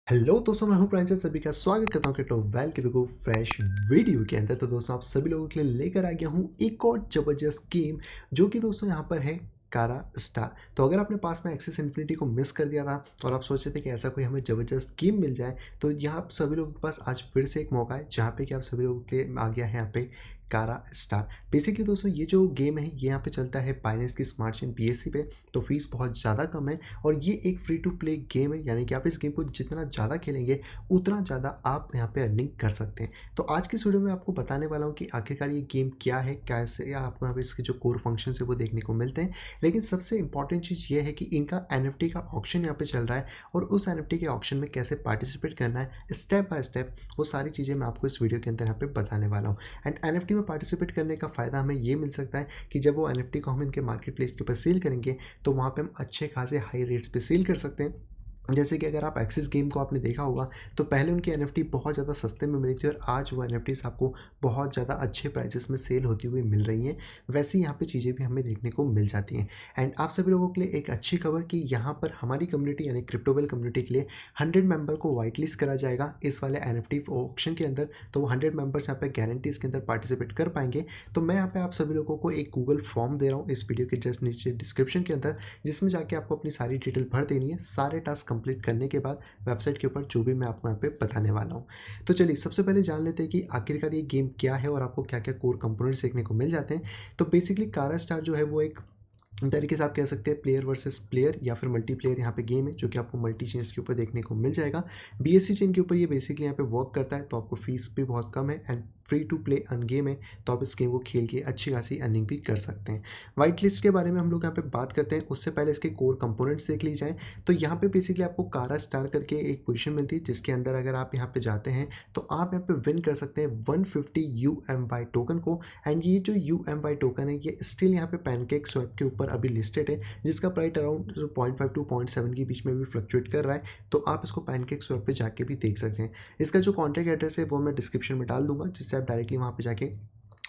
Hello दोस्तों, मैं हूं प्रांजल। सभी का स्वागत करता हूं कि वेल के बिगो फ्रेश वीडियो के अंदर। तो दोस्तों, आप सभी लोगों के लिए लेकर आ गया हूं एक और जबरदस्त गेम, जो कि दोस्तों यहां पर है कारा स्टार। तो अगर आपने पास में एक्सेस इन्फिनिटी को मिस कर दिया था और आप सोचे थे कि ऐसा कोई हमें जबरदस्त गेम मिल जाए, तो यहाँ आप सभी लोगों के पास आज फिर से एक मौका है जहाँ पे कि आप सभी लोगों के आ गया है यहाँ पे कारा स्टार। बेसिकली दोस्तों, ये जो गेम है ये यहाँ पे चलता है बाइनेंस की स्मार्ट चेन BSC पे। तो फीस बहुत ज़्यादा कम है और ये एक फ्री टू प्ले गेम है, यानी कि आप इस गेम को जितना ज़्यादा खेलेंगे उतना ज़्यादा आप यहाँ पे अर्निंग कर सकते हैं। तो आज की इस वीडियो में आपको बताने वाला हूँ कि आखिरकार ये गेम क्या है, कैसे आपको यहाँ पे इसके जो कोर फंक्शन है वो देखने को मिलते हैं। लेकिन सबसे इंपॉर्टेंट चीज़ ये है कि इनका NFT का ऑक्शन यहाँ पे चल रहा है और उस NFT के ऑक्शन में कैसे पार्टिसिपेट करना है स्टेप बाय स्टेप, वो सारी चीज़ें मैं आपको इस वीडियो के अंदर यहाँ पे बताने वाला हूँ। एंड NFT में पार्टिसिपेट करने का फ़ायदा हमें ये मिल सकता है कि जब वो NFT को हम इनके मार्केट प्लेस के ऊपर सेल करेंगे तो वहाँ पे हम अच्छे खासे हाई रेट्स पे सेल कर सकते हैं। जैसे कि अगर आप एक्सिस गेम को आपने देखा होगा तो पहले उनकी NFT बहुत ज़्यादा सस्ते में मिली थी और आज वो NFTs आपको बहुत ज़्यादा अच्छे प्राइसेस में सेल होती हुई मिल रही हैं। वैसे ही यहाँ पे चीज़ें भी हमें देखने को मिल जाती हैं। एंड आप सभी लोगों के लिए एक अच्छी खबर कि यहाँ पर हमारी कम्युनिटी यानी क्रिप्टोवेल कम्युनिटी के लिए 100 मेंबर को वाइट लिस्ट करा जाएगा इस वाले NFT ऑक्शन के अंदर। तो वो 100 मेंबर्स यहाँ पे गारंटी इसके अंदर पार्टिसिपेट कर पाएंगे। तो मैं यहाँ पे आप सभी लोगों को एक गूगल फॉर्म दे रहा हूँ इस वीडियो के जस्ट नीचे डिस्क्रिप्शन के अंदर, जिसमें जाके आपको अपनी सारी डिटेल भर देनी है। सारे टास्क कंप्लीट करने के बाद वेबसाइट के ऊपर जो भी मैं आपको यहाँ पे बताने वाला हूँ। तो चलिए सबसे पहले जान लेते हैं कि आखिरकार ये गेम क्या है और आपको क्या क्या कोर कंपोनेंट्स देखने को मिल जाते हैं। तो बेसिकली कारा स्टार जो है वो एक तरीके से आप कह सकते हैं प्लेयर वर्सेस प्लेयर या फिर मल्टीप्लेयर यहाँ पे गेम है, जो कि आपको मल्टी चेन्स के ऊपर देखने को मिल जाएगा। BSC चेन के ऊपर ये बेसिकली यहाँ पे वर्क करता है। तो आपको फीस भी बहुत कम है and free to play an game है। तो आप इस गेम को खेल के अच्छी खासी अर्निंग भी कर सकते हैं। वाइट लिस्ट के बारे में हम लोग यहाँ पे बात करते हैं, उससे पहले इसके कोर कंपोनेंट्स देख ली जाए। तो यहाँ पे बेसिकली आपको कारा स्टार करके एक पोजीशन मिलती है, जिसके अंदर अगर आप यहाँ पे जाते हैं तो आप यहाँ पे विन कर सकते हैं 150 UMY टोकन को। एंड ये जो UMY टोकन है ये स्टिल यहाँ पे पैनकेक स्वैप के ऊपर अभी लिस्टेड है, जिसका प्राइस अराउंड 0.5 टू 0.7 के बीच में भी फ्लक्चुएट कर रहा है। तो आप इसको पैनकेक स्वैप पे जाके भी देख सकते हैं। इसका जो कॉन्टैक्ट एड्रेस है वो मैं डिस्क्रिप्शन में डाल दूंगा, जिससे आप डायरेक्टली वहाँ पे जाके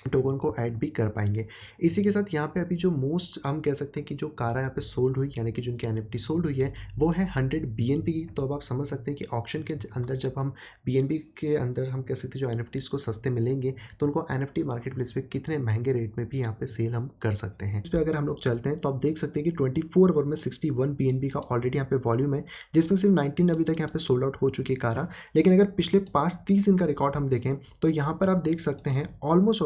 टोकन को ऐड भी कर पाएंगे। इसी के साथ यहाँ पे अभी जो मोस्ट हम कह सकते हैं कि जो कारा यहाँ पे सोल्ड हुई, यानी कि जो उनकी NFT सोल्ड हुई है वो है 100 BNB की। तो अब आप समझ सकते हैं कि ऑक्शन के अंदर जब हम BNB के अंदर हम कह सकते हैं जो NFTs को सस्ते मिलेंगे तो उनको NFT मार्केट प्लेस पे कितने महंगे रेट में भी यहाँ पे सेल हम कर सकते हैं। इस पर अगर हम लोग चलते हैं तो आप देख सकते हैं कि 24 आवर में 61 BNB का ऑलरेडी यहाँ पे वॉल्यूम है, जिसमें सिर्फ 19 अभी तक यहाँ पे सोल्ड आउट हो चुकी है कारा। लेकिन अगर पिछले 5-30 दिन का रिकॉर्ड हम देखें तो यहाँ पर आप देख सकते हैं ऑलमोस्ट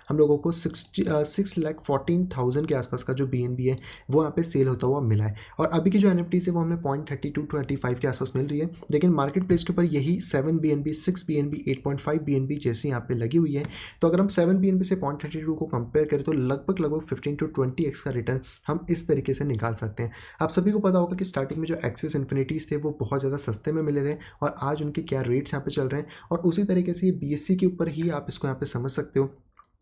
हम लोगों को 6,14,000 के आसपास का जो BNB है वो यहाँ पे सेल होता हुआ मिला है। और अभी की जो NFTs है वो हमें 0.32-25 के आसपास मिल रही है। लेकिन मार्केट प्लेस के ऊपर यही 7 BNB, 6 BNB, 8.5 BNB जैसी यहाँ पे लगी हुई है। तो अगर हम 7 BNB से 0.32 को कंपेयर करें तो लगभग 15 to 20x का रिटर्न हम इस तरीके से निकाल सकते हैं। आप सभी को पता होगा कि स्टार्टिंग में जो एक्सेस इन्फिनिटीज थे वो बहुत ज़्यादा सस्ते में मिले थे और आज उनके क्या रेट्स यहाँ पे चल रहे हैं। और उसी तरीके से ये BSC के ऊपर ही आप इसको यहाँ पे समझ सकते हो,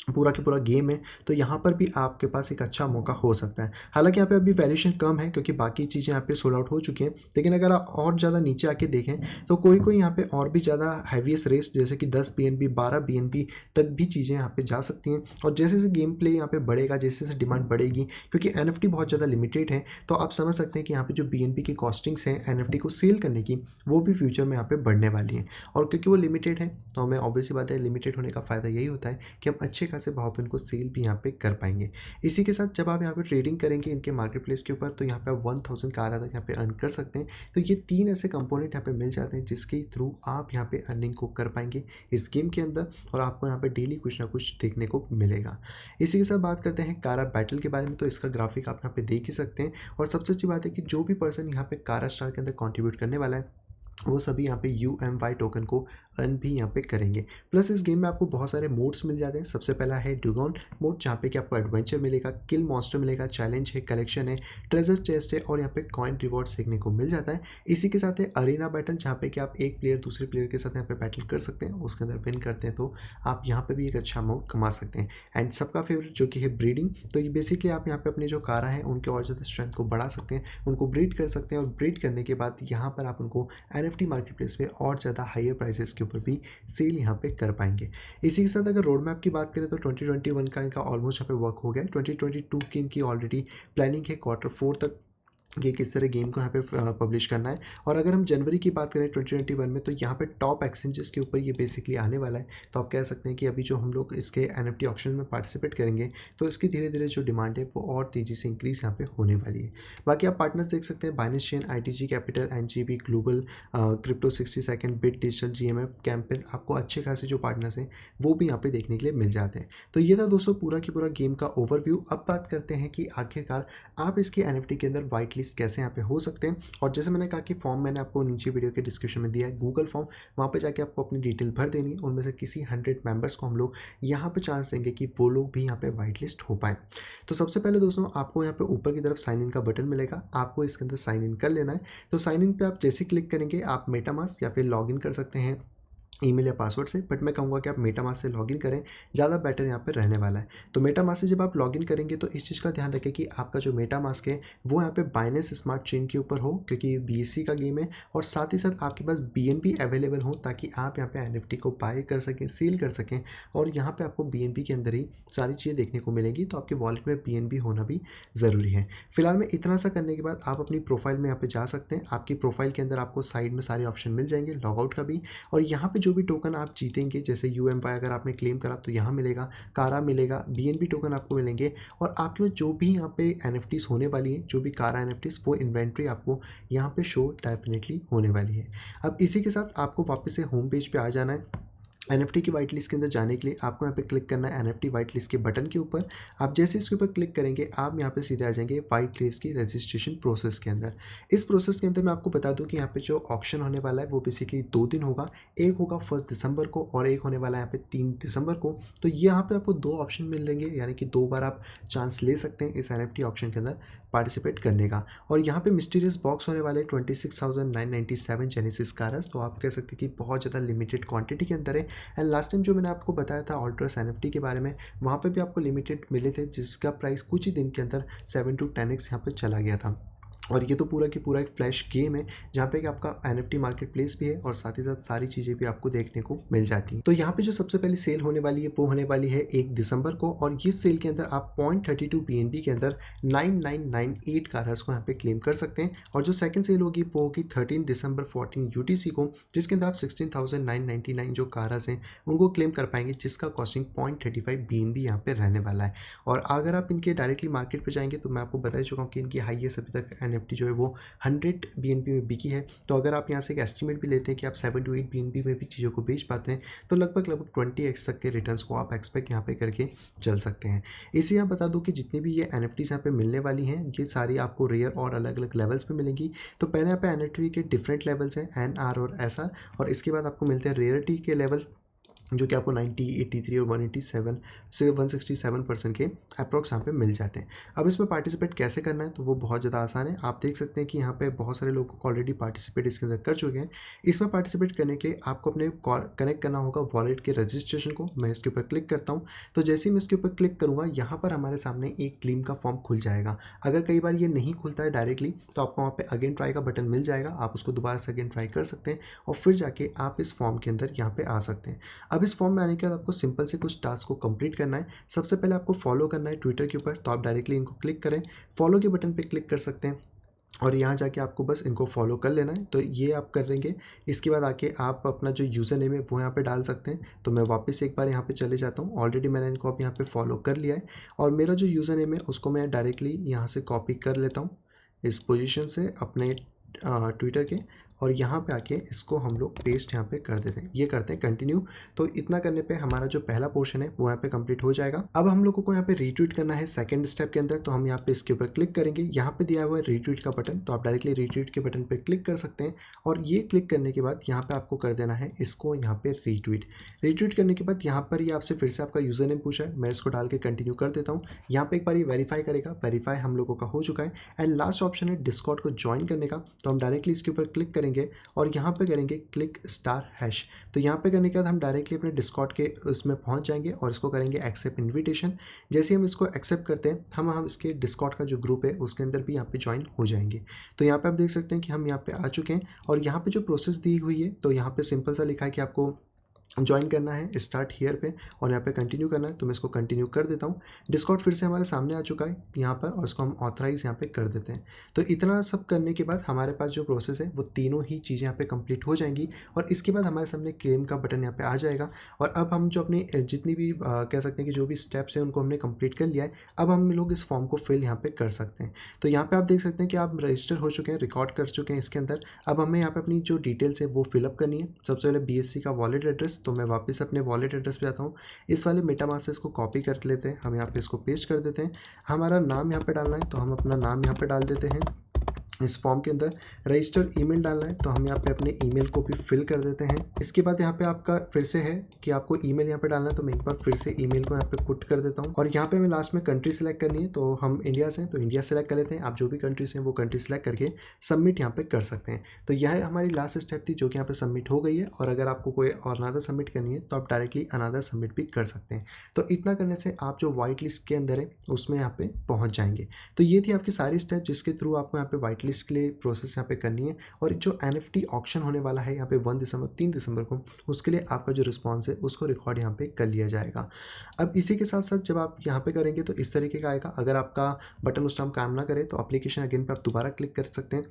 पूरा की पूरा गेम है। तो यहाँ पर भी आपके पास एक अच्छा मौका हो सकता है। हालांकि यहाँ पे अभी वैल्यूएशन कम है क्योंकि बाकी चीज़ें यहाँ पे सोल्ड आउट हो चुकी हैं। लेकिन अगर आप और ज़्यादा नीचे आके देखें तो कोई कोई यहाँ पे और भी ज़्यादा हैवीएस्ट रेस जैसे कि 10 BNB, 12 BNB तक भी चीज़ें यहाँ पे जा सकती हैं। और जैसे जैसे गेम प्ले यहाँ पे बढ़ेगा, जैसे जैसे डिमांड बढ़ेगी, क्योंकि NFT बहुत ज़्यादा लिमिटेड है, तो आप समझ सकते हैं कि यहाँ पे जो BNB की कॉस्टिंग्स हैं NFT को सेल करने की, वो भी फ्यूचर में यहाँ पे बढ़ने वाली हैं। और क्योंकि वो लिमिटेड है तो हमें ऑब्वियसली बात है, लिमिटेड होने का फ़ायदा यही होता है कि हम अच्छे खासे भाव पर इनको सेल भी यहाँ पे कर पाएंगे। इसी के साथ जब आप यहाँ पे ट्रेडिंग करेंगे इनके मार्केट प्लेस के ऊपर तो यहाँ पे आप 1000 कारा तक यहाँ पे अर्न कर सकते हैं। तो ये 3 ऐसे कंपोनेंट यहाँ पे मिल जाते हैं जिसके थ्रू आप यहाँ पे अर्निंग को कर पाएंगे इस गेम के अंदर, और आपको यहाँ पे डेली कुछ ना कुछ देखने को मिलेगा। इसी के साथ बात करते हैं कारा बैटल के बारे में। तो इसका ग्राफिक आप यहाँ पे देख ही सकते हैं। और सबसे अच्छी बात है कि जो भी पर्सन यहाँ पे कारा स्टार के अंदर कॉन्ट्रीब्यूट करने वाला है वो सभी यहाँ पे UMY टोकन को अर्न भी यहाँ पे करेंगे। प्लस इस गेम में आपको बहुत सारे मोड्स मिल जाते हैं। सबसे पहला है ड्यूगॉन मोड, जहाँ पे कि आपको एडवेंचर मिलेगा, किल मॉन्स्टर मिलेगा, चैलेंज है, कलेक्शन है, ट्रेजर चेस्ट है और यहाँ पे कॉइन रिवॉर्ड्स देखने को मिल जाता है। इसी के साथ है अरीना बैटल, जहाँ पे कि आप एक प्लेयर दूसरे प्लेयर के साथ यहाँ पे बैटल कर सकते हैं। उसके अंदर विन करते हैं तो आप यहाँ पे भी एक अच्छा अमाउंट कमा सकते हैं। एंड सबका फेवरेट जो कि है ब्रीडिंग। तो ये बेसिकली आप यहाँ पे अपने जो कारा हैं उनके और ज़्यादा स्ट्रेंथ को बढ़ा सकते हैं, उनको ब्रीड कर सकते हैं और ब्रीड करने के बाद यहाँ पर आप उनको NFT मार्केट प्लेस में और ज़्यादा हायर प्राइसेस के ऊपर भी सेल यहाँ पे कर पाएंगे। इसी के साथ अगर रोड मैप की बात करें तो 2021 का इनका ऑलमोस्ट यहाँ पे वर्क हो गया। 2022 की इनकी ऑलरेडी प्लानिंग है Q4 तक कि किस तरह गेम को यहाँ पे पब्लिश करना है। और अगर हम जनवरी की बात करें 2021 में, तो यहाँ पे टॉप एक्सचेंजेस के ऊपर ये बेसिकली आने वाला है। तो आप कह सकते हैं कि अभी जो हम लोग इसके एनएफटी ऑक्शन में पार्टिसिपेट करेंगे, तो इसकी धीरे धीरे जो डिमांड है वो और तेज़ी से इंक्रीज़ यहाँ पे होने वाली है। बाकी आप पार्टनर्स देख सकते हैं, Binance chain, ITG capital, NGB global, crypto 60 second, bit digital, GMF, campaign, आपको अच्छे खासे जो पार्टनर्स हैं वो भी यहाँ पे देखने के लिए मिल जाते हैं। तो ये था दोस्तों पूरा की पूरा गेम का ओवरव्यू। अब बात करते हैं कि आखिरकार आप इसकी NFT के अंदर वाइट लिस्ट कैसे यहाँ पे हो सकते हैं। और जैसे मैंने कहा कि फॉर्म मैंने आपको नीचे वीडियो के डिस्क्रिप्शन में दिया है, गूगल फॉर्म, वहाँ पे जाके आपको अपनी डिटेल भर देनी है। उनमें से किसी 100 मेंबर्स को हम लोग यहाँ पे चांस देंगे कि वो लोग भी यहाँ पे वाइट लिस्ट हो पाएँ। तो सबसे पहले दोस्तों आपको यहाँ पे ऊपर की तरफ साइन इन का बटन मिलेगा, आपको इसके अंदर साइन इन कर लेना है। तो साइन इन पे आप जैसे क्लिक करेंगे, आप मेटामास्क या फिर लॉग इन कर सकते हैं ईमेल या पासवर्ड से, बट मैं कहूँगा कि आप मेटामास्क से लॉगिन करें, ज़्यादा बेटर यहाँ पे रहने वाला है। तो मेटामास्क से जब आप लॉगिन करेंगे तो इस चीज़ का ध्यान रखें कि आपका जो मेटामास्क है वो यहाँ पे बाइनेंस स्मार्ट चेन के ऊपर हो, क्योंकि BSC का गेम है। और साथ ही साथ आपके पास BNB अवेलेबल हो, ताकि आप यहाँ पे NFT को बाय कर सकें, सेल कर सकें। और यहाँ पर आपको BNB के अंदर ही सारी चीज़ें देखने को मिलेंगी, तो आपके वॉलेट में BNB होना भी ज़रूरी है। फिलहाल में इतना सा करने के बाद आप अपनी प्रोफाइल में यहाँ पे जा सकते हैं। आपकी प्रोफाइल के अंदर आपको साइड में सारे ऑप्शन मिल जाएंगे, लॉगआउट का भी। और यहाँ पे जो भी टोकन आप जीतेंगे, जैसे UMPI अगर आपने क्लेम करा तो यहाँ मिलेगा, कारा मिलेगा, BNB टोकन आपको मिलेंगे। और आपके पास जो भी यहाँ पे NFTs होने वाली है, जो भी कारा NFTs, वो इन्वेंट्री आपको यहाँ पे शो डेफिनेटली होने वाली है। अब इसी के साथ आपको वापस से होम पेज पे आ जाना है। NFT की वाइट लिस्ट के अंदर जाने के लिए आपको यहाँ पे क्लिक करना है NFT वाइट लिस्ट के बटन के ऊपर। आप जैसे इसके ऊपर क्लिक करेंगे, आप यहाँ पे सीधे आ जाएंगे वाइट लिस्ट की रजिस्ट्रेशन प्रोसेस के अंदर। इस प्रोसेस के अंदर मैं आपको बता दूं कि यहाँ पे जो ऑक्शन होने वाला है वो बेसिकली 2 दिन होगा। एक होगा 1 दिसंबर को और एक होने वाला है यहाँ पे 3 दिसंबर को। तो यहाँ पे आपको 2 ऑप्शन मिलेंगे, यानी कि 2 बार आप चांस ले सकते हैं इस NFT ऑक्शन के अंदर पार्टिसिपेट करने का। और यहाँ पे मिस्टीरियस बॉक्स होने वाले 26,997 जेनेसिस कारस। तो आप कह सकते हैं कि बहुत ज़्यादा लिमिटेड क्वांटिटी के अंदर है। एंड लास्ट टाइम जो मैंने आपको बताया था ऑल्ट्रस NFT के बारे में, वहाँ पे भी आपको लिमिटेड मिले थे, जिसका प्राइस कुछ ही दिन के अंदर 7 to 10x यहाँ पे चला गया था। और ये तो पूरा की पूरा एक फ्लैश गेम है, जहाँ पे कि आपका NFT मार्केट प्लेस भी है और साथ ही साथ सारी चीज़ें भी आपको देखने को मिल जाती हैं। तो यहाँ पे जो सबसे पहली सेल होने वाली है वो होने वाली है 1 दिसंबर को। और ये सेल के अंदर आप 0.32 BNB के अंदर 9998 कारस को यहाँ पे क्लेम कर सकते हैं। और जो सेकंड सेल होगी वो होगी 13 दिसंबर 14 UTC को, जिसके अंदर आप 16,999 जो कारस हैं उनको क्लेम कर पाएंगे, जिसका कॉस्टिंग 0.35 BNB यहाँ पे रहने वाला है। और अगर आप इनके डायरेक्टली मार्केट पर जाएंगे, तो मैं आपको बता चुका हूँ कि इनकी हाईएस्ट अभी तक NFT जो है वो 100 BNB में बिकी है। तो अगर आप यहाँ से एक एस्टिमेट भी लेते हैं कि आप 7 to 8 BNB में भी चीज़ों को बेच पाते हैं, तो लगभग 20x तक के रिटर्न्स को आप एक्सपेक्ट यहाँ पे करके चल सकते हैं। इसी यहाँ बता दूँ कि जितनी भी ये NFTs यहाँ पे मिलने वाली हैं, ये सारी आपको रेयर और अलग अलग लेवल्स पे मिलेंगी। तो पहले यहाँ पे NFT के डिफरेंट लेवल्स हैं, NR और SR, और इसके बाद आपको मिलते हैं रेयरिटी के लेवल, जो कि आपको 90, 83 और 187 से 167% के अप्रॉक्स यहाँ पे मिल जाते हैं। अब इसमें पार्टिसिपेट कैसे करना है, तो वो बहुत ज़्यादा आसान है। आप देख सकते हैं कि यहाँ पे बहुत सारे लोग ऑलरेडी पार्टिसिपेट इसके अंदर कर चुके हैं। इसमें पार्टिसिपेट करने के लिए आपको अपने कनेक्ट करना होगा वॉलेट के रजिस्ट्रेशन को। मैं इसके ऊपर क्लिक करता हूँ, तो जैसे ही मैं इसके ऊपर क्लिक करूँगा, यहाँ पर हमारे सामने एक क्लेम का फॉर्म खुल जाएगा। अगर कई बार ये नहीं खुलता है डायरेक्टली, तो आपको वहाँ पर अगेन ट्राई का बटन मिल जाएगा, आप उसको दोबारा से अगेन ट्राई कर सकते हैं और फिर जाके आप इस फॉर्म के अंदर यहाँ पे आ सकते हैं। अब इस फॉर्म में आने के बाद आपको सिंपल से कुछ टास्क को कंप्लीट करना है। सबसे पहले आपको फॉलो करना है ट्विटर के ऊपर, तो आप डायरेक्टली इनको क्लिक करें, फॉलो के बटन पे क्लिक कर सकते हैं और यहाँ जाके आपको बस इनको फॉलो कर लेना है। तो ये आप कर लेंगे। इसके बाद आके आप अपना जो यूज़र नेम है वो यहाँ पे डाल सकते हैं। तो मैं वापस एक बार यहाँ पे चले जाता हूँ। ऑलरेडी मैंने इनको अब यहाँ पे फॉलो कर लिया है और मेरा जो यूज़र नेम है उसको मैं डायरेक्टली यहाँ से कॉपी कर लेता हूँ इस पोजीशन से अपने ट्विटर के, और यहाँ पे आके इसको हम लोग पेस्ट यहाँ पे कर देते हैं। ये करते हैं कंटिन्यू। तो इतना करने पे हमारा जो पहला पोर्शन है वो यहाँ पे कंप्लीट हो जाएगा। अब हम लोगों को यहाँ पे रीट्वीट करना है सेकंड स्टेप के अंदर। तो हम यहाँ पे इसके ऊपर क्लिक करेंगे, यहाँ पे दिया हुआ है रीट्वीट का बटन, तो आप डायरेक्टली रीट्वीट के बटन पे क्लिक कर सकते हैं। और ये क्लिक करने के बाद यहाँ पे आपको कर देना है इसको यहाँ पे रीट्वीट करने के बाद यहाँ पर ये आपसे फिर से आपका यूज़र नेम पूछा है, मैं इसको डाल के कंटिन्यू कर देता हूँ। यहाँ पे एक बार ये वेरीफाई करेगा, वेरीफाई हम लोगों का हो चुका है। एंड लास्ट ऑप्शन है डिस्कॉर्ड को ज्वाइन करने का, तो हम डायरेक्टली इसके ऊपर क्लिक करेंगे और यहाँ पे करेंगे क्लिक स्टार हैश। तो यहाँ पे करने के बाद हम डायरेक्टली अपने डिस्कॉर्ड के उसमें पहुँच जाएंगे और इसको करेंगे एक्सेप्ट इन्विटेशन। जैसे हम इसको एक्सेप्ट करते हैं, हम इसके डिस्कॉर्ड का जो ग्रुप है उसके अंदर भी यहाँ पे ज्वाइन हो जाएंगे। तो यहाँ पे आप देख सकते हैं कि हम यहाँ पे आ चुके हैं और यहाँ पे जो प्रोसेस दी हुई है, तो यहाँ पे सिंपल सा लिखा है कि आपको ज्वाइन करना है स्टार्ट हियर पे और यहाँ पे कंटिन्यू करना है, तो मैं इसको कंटिन्यू कर देता हूँ। डिस्कॉर्ड फिर से हमारे सामने आ चुका है यहाँ पर और इसको हम ऑथराइज़ यहाँ पे कर देते हैं। तो इतना सब करने के बाद हमारे पास जो प्रोसेस है वो तीनों ही चीज़ें यहाँ पे कंप्लीट हो जाएंगी और इसके बाद हमारे सामने क्लेम का बटन यहाँ पे आ जाएगा। और अब हम जो अपनी जितनी भी कह सकते हैं कि जो भी स्टेप्स हैं उनको हमने कंप्लीट कर लिया है। अब हम लोग इस फॉर्म को फिल यहाँ पे कर सकते हैं। तो यहाँ पे आप देख सकते हैं कि आप रजिस्टर हो चुके हैं, रिकॉर्ड कर चुके हैं इसके अंदर। अब हमें यहाँ पे अपनी जो डिटेल्स है वो फिलअप करनी है। सबसे पहले बीएससी का वॉलेट एड्रेस, तो मैं वापस अपने वॉलेट एड्रेस पे जाता हूँ। इस वाले मेटामास्क से इसको कॉपी कर लेते हैं, हम यहाँ पे इसको पेस्ट कर देते हैं। हमारा नाम यहाँ पे डालना है, तो हम अपना नाम यहाँ पे डाल देते हैं। इस फॉर्म के अंदर रजिस्टर ईमेल डालना है, तो हम यहाँ पे अपने ईमेल को भी फिल कर देते हैं। इसके बाद यहाँ पे आपका फिर से है कि आपको ईमेल यहाँ पे डालना है, तो मैं एक बार फिर से ईमेल को यहाँ पे पुट कर देता हूँ। और यहाँ पे हमें लास्ट में कंट्री सेलेक्ट करनी है, तो हम इंडिया से हैं तो इंडिया सेलेक्ट कर लेते हैं। आप जो भी कंट्रीज हैं वो कंट्री सेलेक्ट करके सबमिट यहाँ पे कर सकते हैं। तो यह हमारी लास्ट स्टेप थी जो कि यहाँ पे सबमिट हो गई है। और अगर आपको कोई और अनदर सबमिट करनी है तो आप डायरेक्टली अनदर सबमिट भी कर सकते हैं। तो इतना करने से आप जो वाइट लिस्ट के अंदर है उसमें यहाँ पे पहुँच जाएंगे। तो ये थी आपकी सारी स्टेप जिसके थ्रू आपको यहाँ पे वाइट लिस्ट के लिए प्रोसेस यहाँ पे करनी है। और जो NFT ऑक्शन होने वाला है यहाँ पे 1 दिसंबर 3 दिसंबर को, उसके लिए आपका जो रिस्पॉन्स है उसको रिकॉर्ड यहाँ पे कर लिया जाएगा। अब इसी के साथ साथ जब आप यहाँ पे करेंगे तो इस तरीके का आएगा। अगर आपका बटन उस टाइम काम ना करे तो एप्लीकेशन अगेन पे आप दोबारा क्लिक कर सकते हैं,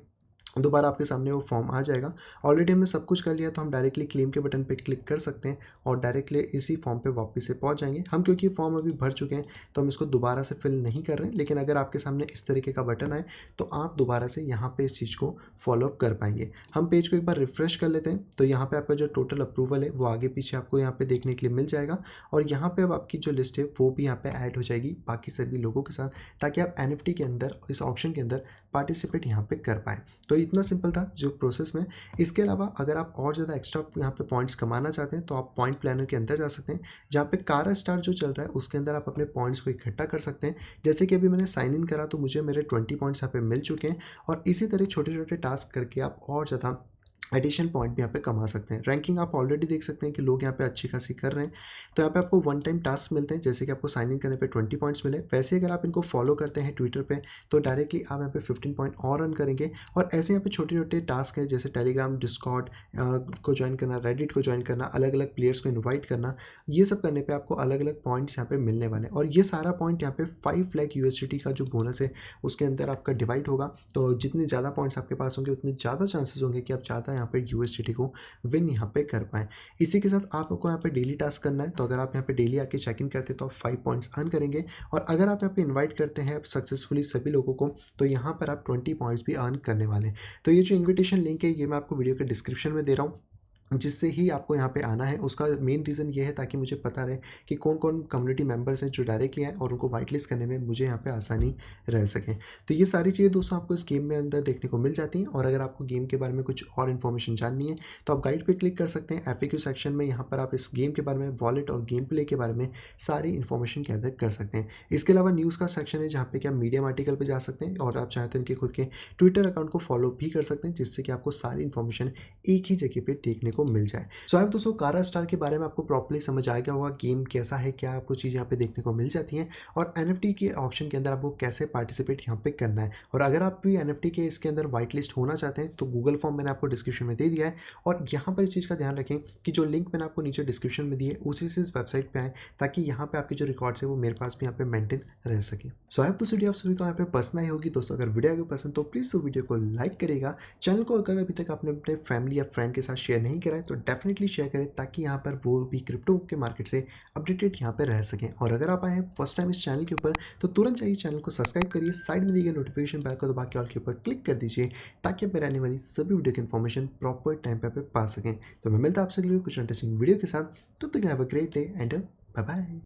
दोबारा आपके सामने वो फॉर्म आ जाएगा। ऑलरेडी हमने सब कुछ कर लिया, तो हम डायरेक्टली क्लेम के बटन पे क्लिक कर सकते हैं और डायरेक्टली इसी फॉर्म पे वापस से पहुंच जाएंगे हम। क्योंकि फॉर्म अभी भर चुके हैं तो हम इसको दोबारा से फिल नहीं कर रहे हैं। लेकिन अगर आपके सामने इस तरीके का बटन आए तो आप दोबारा से यहाँ पे इस चीज़ को फॉलोअप कर पाएंगे। हम पेज को एक बार रिफ्रेश कर लेते हैं, तो यहाँ पर आपका जो टोटल अप्रूवल है वो आगे पीछे आपको यहाँ पर देखने के लिए मिल जाएगा। और यहाँ पर अब आपकी जो लिस्ट है वो भी यहाँ पर ऐड हो जाएगी बाकी सभी लोगों के साथ, ताकि आप NFT के अंदर इस ऑप्शन के अंदर पार्टिसिपेट यहाँ पे कर पाए। तो इतना सिंपल था जो प्रोसेस में। इसके अलावा अगर आप और ज़्यादा एक्स्ट्रा यहाँ पे पॉइंट्स कमाना चाहते हैं तो आप पॉइंट प्लानर के अंदर जा सकते हैं, जहाँ पे कारा स्टार जो चल रहा है उसके अंदर आप अपने पॉइंट्स को इकट्ठा कर सकते हैं। जैसे कि अभी मैंने साइन इन करा तो मुझे मेरे 20 पॉइंट्स यहाँ पे मिल चुके हैं। और इसी तरह छोटे छोटे टास्क करके आप और ज़्यादा एडिशन पॉइंट भी यहाँ पे कमा सकते हैं। रैंकिंग आप ऑलरेडी देख सकते हैं कि लोग यहाँ पे अच्छी खासी कर रहे हैं। तो यहाँ पे आपको वन टाइम टास्क मिलते हैं, जैसे कि आपको साइन इन करने पे 20 पॉइंट्स मिले। वैसे अगर आप इनको फॉलो करते हैं ट्विटर पे तो डायरेक्टली आप यहाँ पे 15 पॉइंट और अर्न करेंगे। और ऐसे यहाँ पे छोटे छोटे टास्क हैं, जैसे टेलीग्राम, डिस्कॉर्ड को ज्वाइन करना, रेडिट को ज्वाइन करना, अलग अलग प्लेयर्स को इन्वाइट करना, ये सब करने पर आपको अलग अलग पॉइंट्स यहाँ पे मिलने वाले हैं। और ये सारा पॉइंट यहाँ पे 5 लाख USDT का जो बोनस है उसके अंदर आपका डिवाइड होगा। तो जितने ज़्यादा पॉइंट्स आपके पास होंगे उतने ज़्यादा चांसेस होंगे कि आप ज़्यादा यहाँ पे USDT को विन यहाँ पे कर पाएँ। इसी के साथ आपको यहाँ पे डेली टास्क करना है। तो अगर आप यहाँ पे डेली आके चेक इन करते हैं तो आप 5 पॉइंट्स अर्न करेंगे। और अगर आप यहाँ पे इनवाइट करते हैं सक्सेसफुली सभी लोगों को तो यहाँ पर आप 20 पॉइंट्स भी अर्न करने वाले हैं। तो ये जो इन्विटेशन लिंक है ये मैं आपको वीडियो के डिस्क्रिप्शन में दे रहा हूँ, जिससे ही आपको यहाँ पे आना है। उसका मेन रीज़न ये है ताकि मुझे पता रहे कि कौन कौन कम्युनिटी मेंबर्स हैं जो डायरेक्टली आए और उनको वाइट लिस्ट करने में मुझे यहाँ पे आसानी रह सके। तो ये सारी चीज़ें दोस्तों आपको इस गेम में अंदर देखने को मिल जाती हैं। और अगर आपको गेम के बारे में कुछ और इन्फॉर्मेशन जाननी है तो आप गाइड पर क्लिक कर सकते हैं। FAQ सेक्शन में यहाँ पर आप इस गेम के बारे में, वॉलेट और गेम प्ले के बारे में सारी इन्फॉर्मेशन गैदर कर सकते हैं। इसके अलावा न्यूज़ का सेक्शन है जहाँ पे कि आप मीडियम आर्टिकल पर जा सकते हैं और आप चाहें तो इनके खुद के ट्विटर अकाउंट को फॉलो भी कर सकते हैं, जिससे कि आपको सारी इन्फॉर्मेशन एक ही जगह पे देखने को मिल जाए। सो अब दोस्तों कारा स्टार के बारे में आपको प्रॉपर्ली समझ आ गया होगा, गेम कैसा है, क्या आपको चीज़ यहाँ पे देखने को मिल जाती हैं और NFT के ऑप्शन के अंदर आपको कैसे पार्टिसिपेट यहाँ पे करना है। और अगर आप भी NFT के इसके अंदर वाइट लिस्ट होना चाहते हैं तो गूगल फॉर्म मैंने आपको डिस्क्रिप्शन में दे दिया है। और यहाँ पर इस चीज़ का ध्यान रखें कि जो लिंक मैंने आपको नीचे डिस्क्रिप्शन में दी है उसी से इस वेबसाइट पर आए, ताकि यहाँ पर आपकी जो रिकॉर्ड्स है वो मेरे पास भी यहाँ पे मेंटेन रह सके। सो अब दोस्तों वीडियो आप सभी को यहाँ पे पसंद आई होगी। दोस्तों अगर वीडियो आपको पसंद तो प्लीज़ वीडियो को लाइक करेगा। चैनल को अगर अभी तक आपने अपने फैमिली या फ्रेंड के साथ शेयर नहीं करा है तो डेफिनेटली शेयर करें, ताकि यहाँ पर वो भी क्रिप्टो के मार्केट से अपडेटेड यहाँ पर रह सकें। और अगर आप आए हैं फर्स्ट टाइम इस चैनल के ऊपर तो तुरंत जाइए चैनल को सब्सक्राइब करिए, साइड में दी गई नोटिफिकेशन बेल को दबा के ऑल के ऊपर क्लिक कर दीजिए, ताकि आप मेरे आने वाली सभी वीडियो की इन्फॉर्मेशन प्रॉपर टाइम पे पा सकें। तो मैं मिलता हूं आपसे कुछ इंटरेस्टिंग वीडियो के साथ। तब तक have a great day and bye bye.